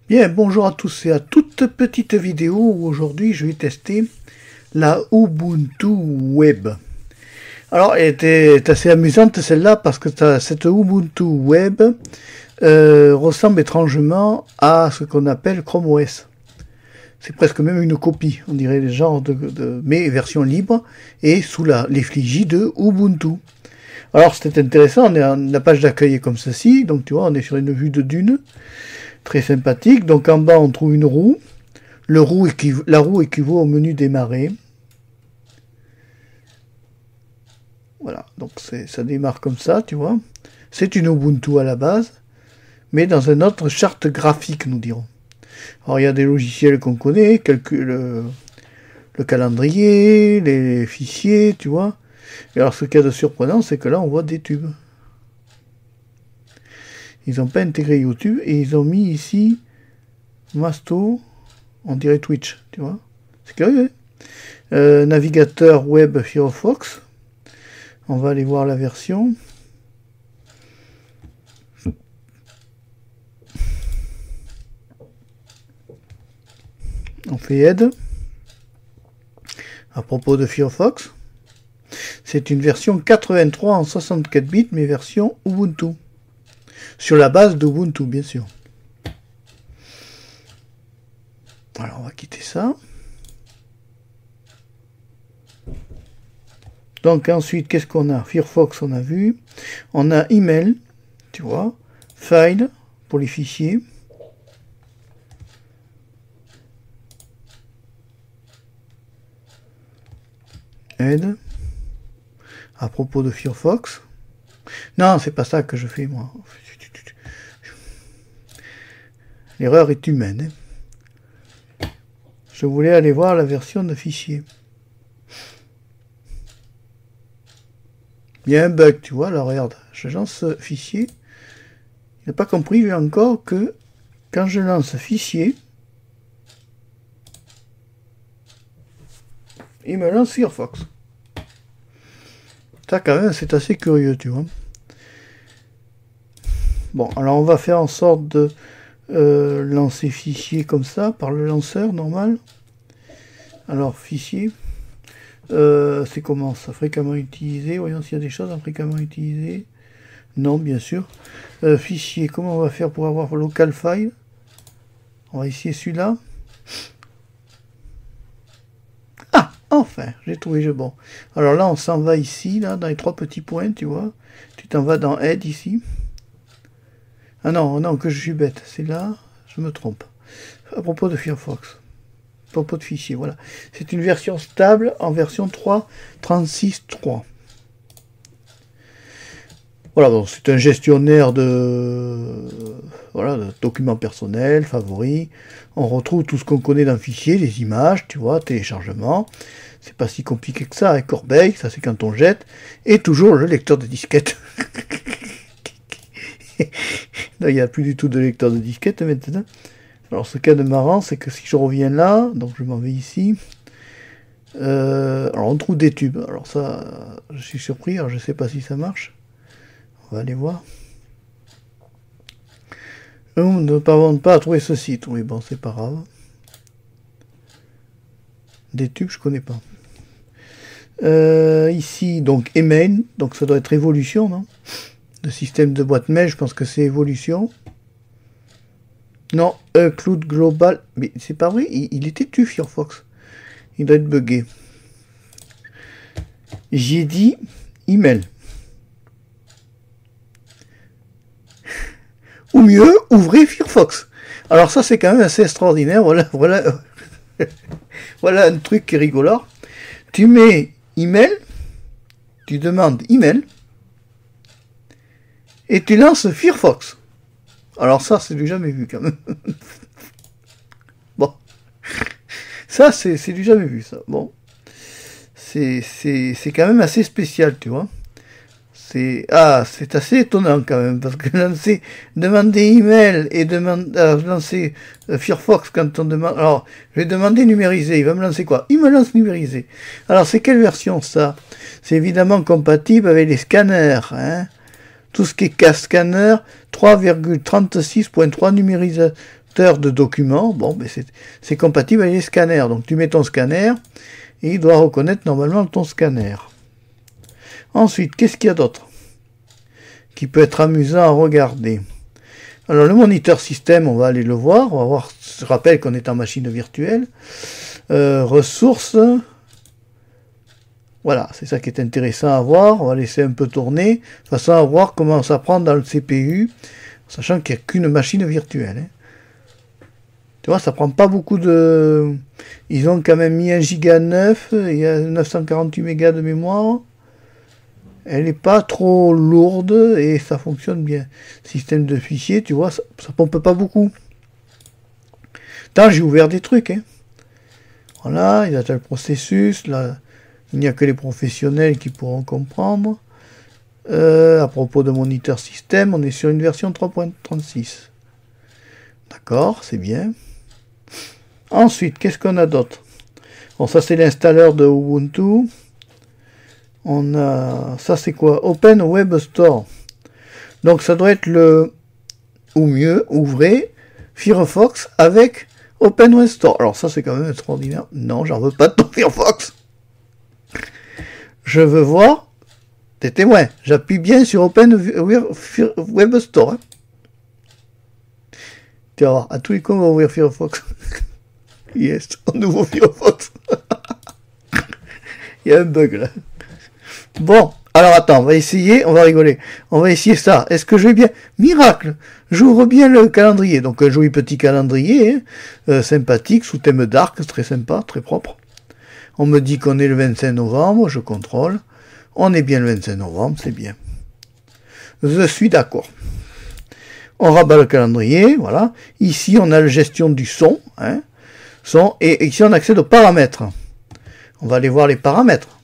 Bien, bonjour à tous et à toute petite vidéo où aujourd'hui je vais tester la Ubuntu Web. Alors, elle est assez amusante celle-là parce que cette Ubuntu Web ressemble étrangement à ce qu'on appelle Chrome OS. C'est presque même une copie, on dirait le genre mais version libre et sous l'effigie de Ubuntu. Alors c'était intéressant, on est en la page d'accueil comme ceci, donc tu vois, on est sur une vue de dune, très sympathique. Donc en bas on trouve une roue, la roue équivaut au menu démarrer. Voilà, donc ça démarre comme ça, tu vois. C'est une Ubuntu à la base, mais dans une autre charte graphique, nous dirons. Alors il y a des logiciels qu'on connaît, le calendrier, les fichiers, tu vois. Et alors ce qu'il y a de surprenant, c'est que là on voit des tubes. Ils n'ont pas intégré YouTube et ils ont mis ici Masto, on dirait Twitch, tu vois. C'est curieux. Navigateur web Firefox. On va aller voir la version. On fait aide. À propos de Firefox. C'est une version 83 en 64 bits, mais version Ubuntu. Sur la base d'Ubuntu, bien sûr. Alors, on va quitter ça. Donc, ensuite, qu'est-ce qu'on a? Firefox, on a vu. On a email, tu vois. File, pour les fichiers. Aide. À propos de Firefox. Non, c'est pas ça que je fais, moi. L'erreur est humaine. Je voulais aller voir la version de fichier. Il y a un bug, tu vois, là, regarde. Je lance fichier. Il n'a pas compris, lui, encore, que quand je lance fichier, il me lance Firefox. Ça, quand même, c'est assez curieux, tu vois. Bon, alors on va faire en sorte de lancer fichier comme ça, par le lanceur normal. Alors, fichier, c'est comment ça? Fréquemment utilisé. Voyons s'il y a des choses à fréquemment utiliser. Non, bien sûr. Fichier, comment on va faire pour avoir local file? On va essayer celui-là. Ah, enfin, j'ai trouvé le bon. Alors là, on s'en va ici, là, dans les trois petits points, tu vois. Tu t'en vas dans Aide, ici. Ah non, non, que je suis bête. C'est là, je me trompe. À propos de Firefox. À propos de fichier, voilà. C'est une version stable en version 3.36.3. Voilà, donc c'est un gestionnaire de documents personnels, favoris. On retrouve tout ce qu'on connaît dans le fichier, les images, tu vois, téléchargement. C'est pas si compliqué que ça avec Corbeil, ça c'est quand on jette. Et toujours le lecteur de disquette. Là, il n'y a plus du tout de lecteur de disquette maintenant. Alors ce qu'il y a de marrant, c'est que si je reviens là, donc je m'en vais ici. Alors on trouve des tubes. Alors ça, je suis surpris, alors je ne sais pas si ça marche. On va aller voir. Nous ne parvenons pas à trouver ce site. Oui, bon, c'est pas grave. Des tubes, je connais pas. Ici, donc, email. Donc, ça doit être évolution, non? Le système de boîte mail, je pense que c'est évolution. Non, Cloud Global. Mais c'est pas vrai, il était tu, Firefox. Il doit être buggé. J'ai dit email. Ou mieux, ouvrez Firefox. Alors ça, c'est quand même assez extraordinaire. Voilà un truc qui est rigolo. Tu mets email, tu demandes email, et tu lances Firefox. Alors ça, c'est du jamais vu quand même. Bon. Ça, c'est du jamais vu, ça. Bon. C'est quand même assez spécial, tu vois. C'est assez étonnant quand même, parce que demander email et lancer Firefox quand on demande... Alors, je vais demander numérisé, il va me lancer quoi? Il me lance numérisé. Alors, c'est quelle version ça? C'est évidemment compatible avec les scanners, hein. Tout ce qui est scanner, 3,36.3 lecteur de documents. Bon, ben c'est compatible avec les scanners. Donc tu mets ton scanner et il doit reconnaître normalement ton scanner. Ensuite, qu'est-ce qu'il y a d'autre qui peut être amusant à regarder? Alors le moniteur système, on va aller le voir. On va voir, je rappelle qu'on est en machine virtuelle. Ressources. Voilà, c'est ça qui est intéressant à voir. On va laisser un peu tourner, de façon à voir comment ça prend dans le CPU, sachant qu'il n'y a qu'une machine virtuelle. Hein. Tu vois, ça prend pas beaucoup de... Ils ont quand même mis 1 Go 9, il y a 948 mégas de mémoire. Elle n'est pas trop lourde et ça fonctionne bien. Système de fichiers, tu vois, ça pompe pas beaucoup. Tant j'ai ouvert des trucs. Hein. Voilà, il y a tel processus, là... Il n'y a que les professionnels qui pourront comprendre. À propos de moniteur système, on est sur une version 3.36. D'accord, c'est bien. Ensuite, qu'est-ce qu'on a d'autre? Bon, ça c'est l'installeur de Ubuntu. On a... Ça c'est quoi? Open Web Store. Donc ça doit être le... Ou mieux, ouvrez Firefox avec Open Web Store. Alors ça c'est quand même extraordinaire. Non, j'en veux pas de ton Firefox. Je veux voir tes témoins. J'appuie bien sur Open Web Store. Hein. Tu vas voir, à tous les coups, on va ouvrir Firefox. Yes, un nouveau Firefox. Il y a un bug là. Bon, alors attends, on va essayer, on va rigoler. On va essayer ça. Est-ce que je vais bien? Miracle, j'ouvre bien le calendrier. Donc un joli petit calendrier, hein, sympathique, sous thème dark, très sympa, très propre. On me dit qu'on est le 25 novembre, je contrôle. On est bien le 25 novembre, c'est bien. Je suis d'accord. On rabat le calendrier, voilà. Ici, on a la gestion du son, hein, et ici, on accède aux paramètres. On va aller voir les paramètres,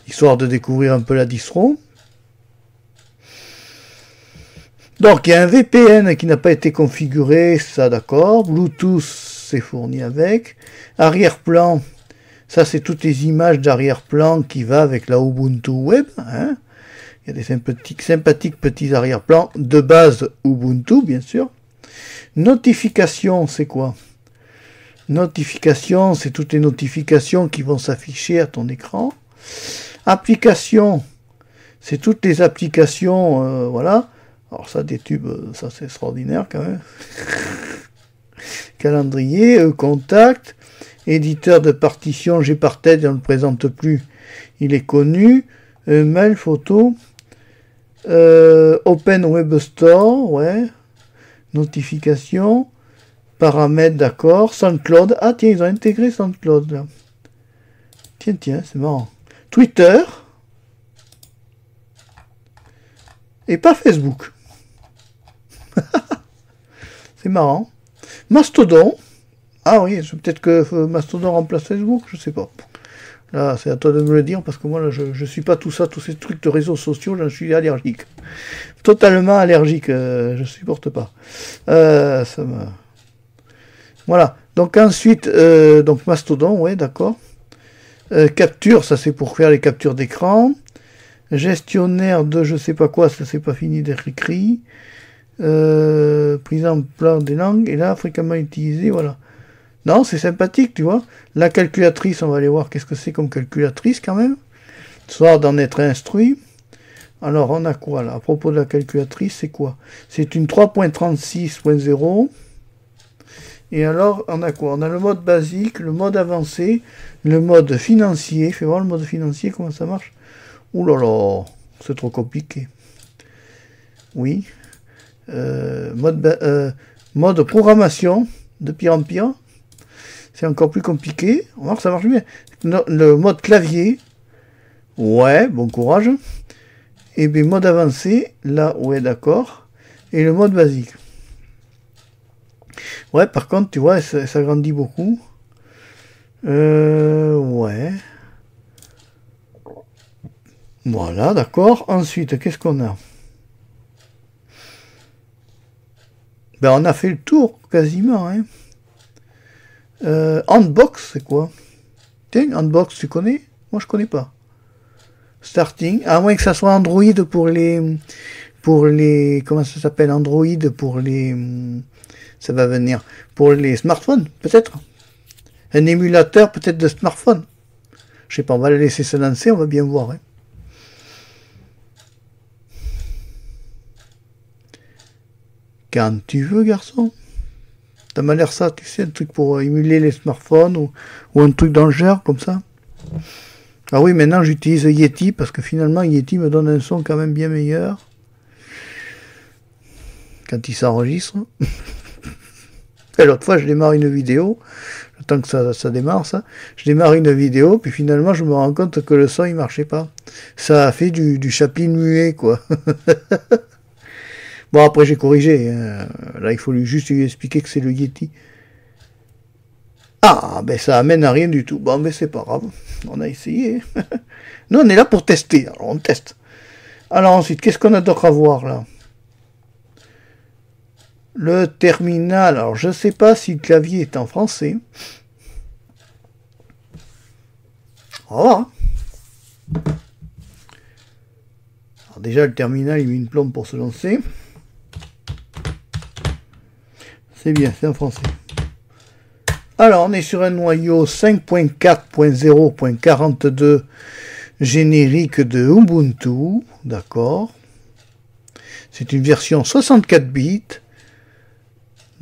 histoire de découvrir un peu la distro. Donc, il y a un VPN qui n'a pas été configuré, ça d'accord. Bluetooth, c'est fourni avec. Arrière-plan. Ça, c'est toutes les images d'arrière-plan qui va avec la Ubuntu Web. Hein. Il y a des sympathiques petits arrière-plans de base Ubuntu, bien sûr. Notification, c'est quoi? Notification, c'est toutes les notifications qui vont s'afficher à ton écran. Application, c'est toutes les applications, voilà. Alors ça, des tubes, ça c'est extraordinaire quand même. Calendrier, contact. Éditeur de partition, Gparted, on ne le présente plus, il est connu. Mail, photo. Open Web Store, ouais. Notification. Paramètres, d'accord. SoundCloud. Ah tiens, ils ont intégré SoundCloud là. Tiens, c'est marrant. Twitter. Et pas Facebook. C'est marrant. Mastodon. Ah oui, peut-être que Mastodon remplace Facebook, je sais pas. Là, c'est à toi de me le dire, parce que moi, là, je suis pas tout ça, tous ces trucs de réseaux sociaux, j'en suis allergique. Totalement allergique, je supporte pas. Ça me... Voilà. Donc ensuite, donc Mastodon, ouais, d'accord. Capture, ça c'est pour faire les captures d'écran. Gestionnaire de je sais pas quoi, ça c'est pas fini d'être écrit. Prise en plan des langues, et là, fréquemment utilisé, voilà. Non, c'est sympathique, tu vois. La calculatrice, on va aller voir qu'est-ce que c'est comme calculatrice quand même. Soit d'en être instruit. Alors, on a quoi là? À propos de la calculatrice, c'est quoi? C'est une 3.36.0. Et alors, on a quoi? On a le mode basique, le mode avancé, le mode financier. Fais voir le mode financier, comment ça marche. Ouh là là, c'est trop compliqué. Oui. Mode programmation, de pire en pire. C'est encore plus compliqué. On va voir que ça marche bien. Le mode clavier. Ouais, bon courage. Et bien, mode avancé. Là, ouais, d'accord. Et le mode basique. Ouais, par contre, tu vois, ça grandit beaucoup. Ouais. Voilà, d'accord. Ensuite, qu'est-ce qu'on a? Ben, on a fait le tour, quasiment, hein. Handbox, c'est quoi? Tiens, Handbox, tu connais? Moi, je connais pas. Starting, à moins que ça soit Android pour les, comment ça s'appelle? Android pour les, ça va venir pour les smartphones, peut-être. Un émulateur peut-être de smartphone. Je sais pas, on va le laisser se lancer, on va bien voir. Hein. Quand tu veux, garçon. T'as mal l'air ça, tu sais, un truc pour émuler les smartphones ou un truc dans le genre, comme ça. Ah oui, maintenant j'utilise Yeti parce que finalement Yeti me donne un son quand même bien meilleur. Quand il s'enregistre. Et l'autre fois, je démarre une vidéo. Le temps que ça démarre, ça. Je démarre une vidéo, puis finalement, je me rends compte que le son, il marchait pas. Ça a fait du Chaplin muet, quoi. Bon, après, j'ai corrigé. Hein. Là, il faut juste lui expliquer que c'est le Yeti. Ah, ben ça amène à rien du tout. Bon, ben c'est pas grave. On a essayé. Nous, on est là pour tester. Alors, on teste. Alors ensuite, qu'est-ce qu'on a d'autre à voir, là? Le terminal. Alors, je sais pas si le clavier est en français. On va voir. Alors, déjà, le terminal, il met une plombe pour se lancer. C'est bien, c'est en français. Alors, on est sur un noyau 5.4.0.42 générique de Ubuntu. D'accord. C'est une version 64 bits.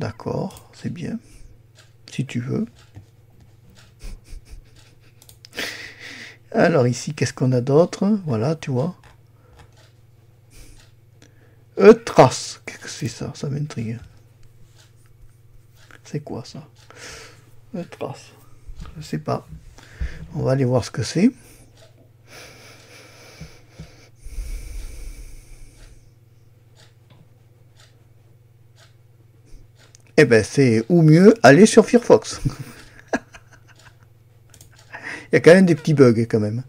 D'accord, c'est bien. Si tu veux. Alors ici, qu'est-ce qu'on a d'autre? Voilà, tu vois. Trace. Qu'est-ce que c'est ça? Ça m'intrigue. C'est quoi ça? Trace. Je sais pas. On va aller voir ce que c'est. Eh ben c'est ou mieux aller sur Firefox. Il y a quand même des petits bugs quand même.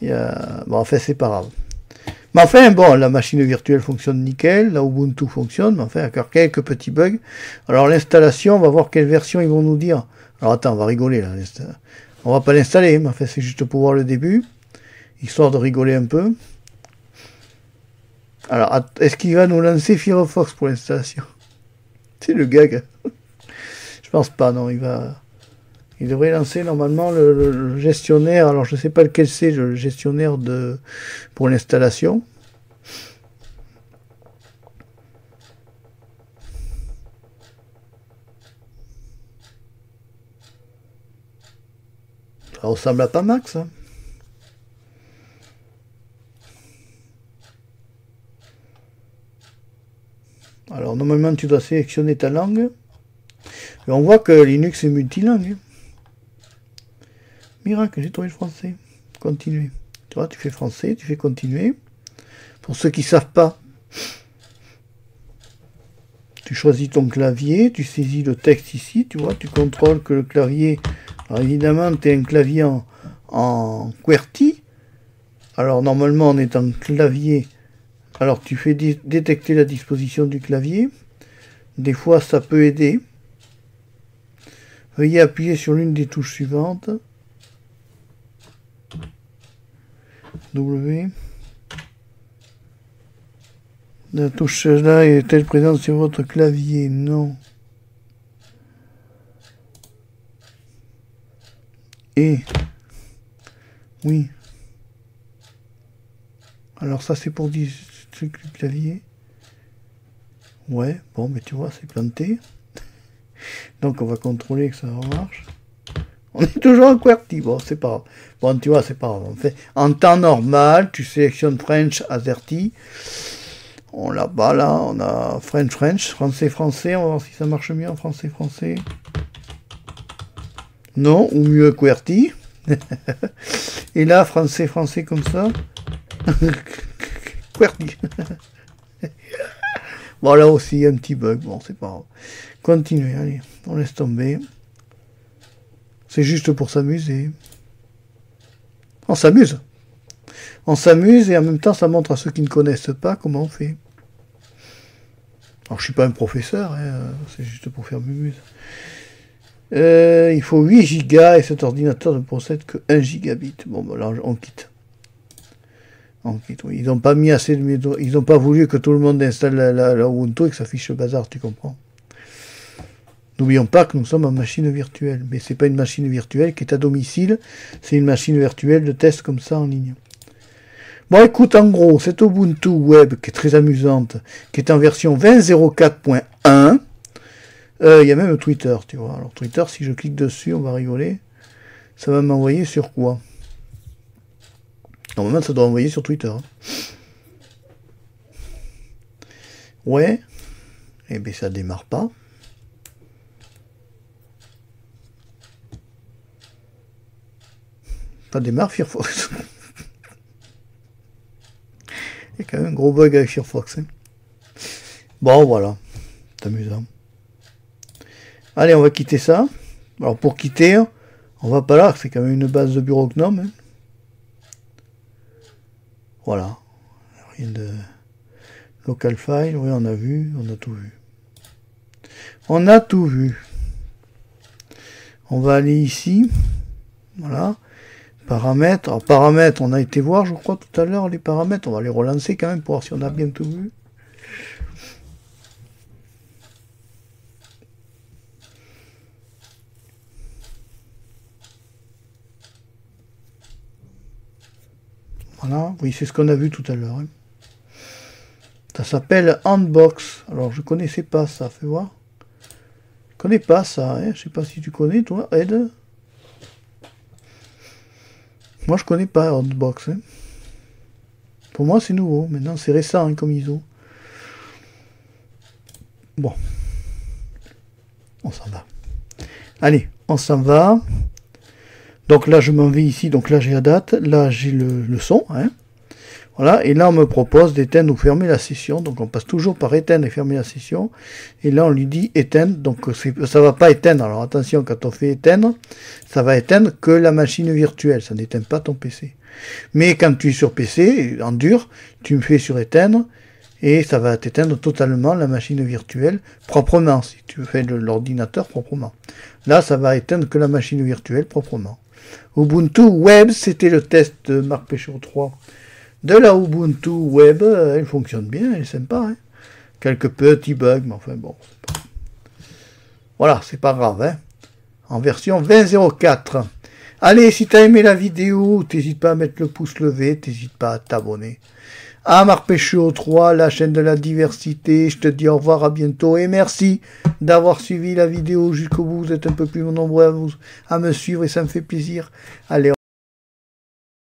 Bon, enfin c'est pas grave. Mais enfin bon, la machine virtuelle fonctionne nickel, la Ubuntu fonctionne, mais enfin encore quelques petits bugs. Alors l'installation, on va voir quelle version ils vont nous dire. Alors attends, on va rigoler là. On va pas l'installer, mais enfin c'est juste pour voir le début, histoire de rigoler un peu. Alors est-ce qu'il va nous lancer Firefox pour l'installation? C'est le gag. Je pense pas, non, il devrait lancer normalement le gestionnaire. Alors je sais pas lequel c'est, le gestionnaire pour l'installation. Ça ressemble à pas Max. Hein. Alors normalement tu dois sélectionner ta langue. Et on voit que Linux est multilingue. Hein. Miracle, j'ai trouvé le français. Continuer. Tu vois, tu fais français, tu fais continuer. Pour ceux qui ne savent pas, tu choisis ton clavier, tu saisis le texte ici, tu vois, tu contrôles que le clavier... Alors évidemment, tu as un clavier en QWERTY. Alors normalement, on est en clavier. Alors tu fais détecter la disposition du clavier. Des fois, ça peut aider. Veuillez appuyer sur l'une des touches suivantes. W. La touche là est-elle présente sur votre clavier? Non. Et. Oui. Alors ça c'est pour dire le clavier. Ouais, bon, mais tu vois, c'est planté. Donc on va contrôler que ça marche. On est toujours en QWERTY, bon, c'est pas grave. Bon, tu vois, c'est pas grave. En temps normal, tu sélectionnes French, AZERTY. On là-bas, là, on a French, français, on va voir si ça marche mieux en français. Non, ou mieux QWERTY. Et là, français comme ça. QWERTY. Bon, là aussi, un petit bug, bon, c'est pas grave. Continuez, allez, on laisse tomber. C'est juste pour s'amuser. On s'amuse. On s'amuse et en même temps, ça montre à ceux qui ne connaissent pas comment on fait. Alors, je suis pas un professeur, hein, c'est juste pour faire mumuse. Il faut 8 Go et cet ordinateur ne possède que 1 gigabit. Bon, ben là, on quitte. Oui. Ils n'ont pas mis assez de... Ils n'ont pas voulu que tout le monde installe la Ubuntu et que ça fiche le bazar, tu comprends. N'oublions pas que nous sommes en machine virtuelle. Mais c'est pas une machine virtuelle qui est à domicile. C'est une machine virtuelle de test comme ça en ligne. Bon, écoute, en gros, cette Ubuntu Web qui est très amusante, qui est en version 20.04.1, il y a même Twitter, tu vois. Alors Twitter, si je clique dessus, on va rigoler. Ça va m'envoyer sur quoi? Normalement, ça doit envoyer sur Twitter. Ouais. Eh bien, ça démarre pas. Ça démarre Firefox. Il y a quand même un gros bug avec Firefox. Hein. Bon, voilà. C'est amusant. Allez, on va quitter ça. Alors, pour quitter, on va pas là. C'est quand même une base de bureau GNOME. Hein. Voilà. Rien de... Local file, oui, on a vu, on a tout vu. On a tout vu. On va aller ici. Voilà. Paramètres. Alors, paramètres, on a été voir, je crois, tout à l'heure, les paramètres. On va les relancer quand même pour voir si on a bien tout vu. Voilà. Oui, c'est ce qu'on a vu tout à l'heure. Hein. Ça s'appelle Handbox. Alors, je connaissais pas ça. Fais voir. Je connais pas ça. Hein. Je sais pas si tu connais, toi, Ed. Moi, je connais pas Handbox. Hein. Pour moi, c'est nouveau. Maintenant, c'est récent hein, comme ISO. Bon. On s'en va. Allez, on s'en va. Donc là, je m'en vais ici. Donc là, j'ai la date. Là, j'ai le son. Hein. Voilà, et là on me propose d'éteindre ou fermer la session, donc on passe toujours par éteindre et fermer la session, et là on lui dit éteindre, donc ça va pas éteindre, alors attention, quand on fait éteindre, ça va éteindre que la machine virtuelle, ça n'éteint pas ton PC. Mais quand tu es sur PC, en dur, tu me fais sur éteindre, et ça va t'éteindre totalement la machine virtuelle, proprement, si tu fais l'ordinateur proprement. Là, ça va éteindre que la machine virtuelle proprement. Ubuntu Web, c'était le test de Marc Péchaud 3. De la Ubuntu Web, elle fonctionne bien, elle est sympa. Hein. Quelques petits bugs, mais enfin bon. Voilà, c'est pas grave. Hein. En version 20.04. Allez, si tu as aimé la vidéo, t'hésites pas à mettre le pouce levé, t'hésites pas à t'abonner. À Marc Péchaud 3, la chaîne de la diversité. Je te dis au revoir, à bientôt et merci d'avoir suivi la vidéo jusqu'au bout. Vous êtes un peu plus nombreux à me suivre et ça me fait plaisir. Allez.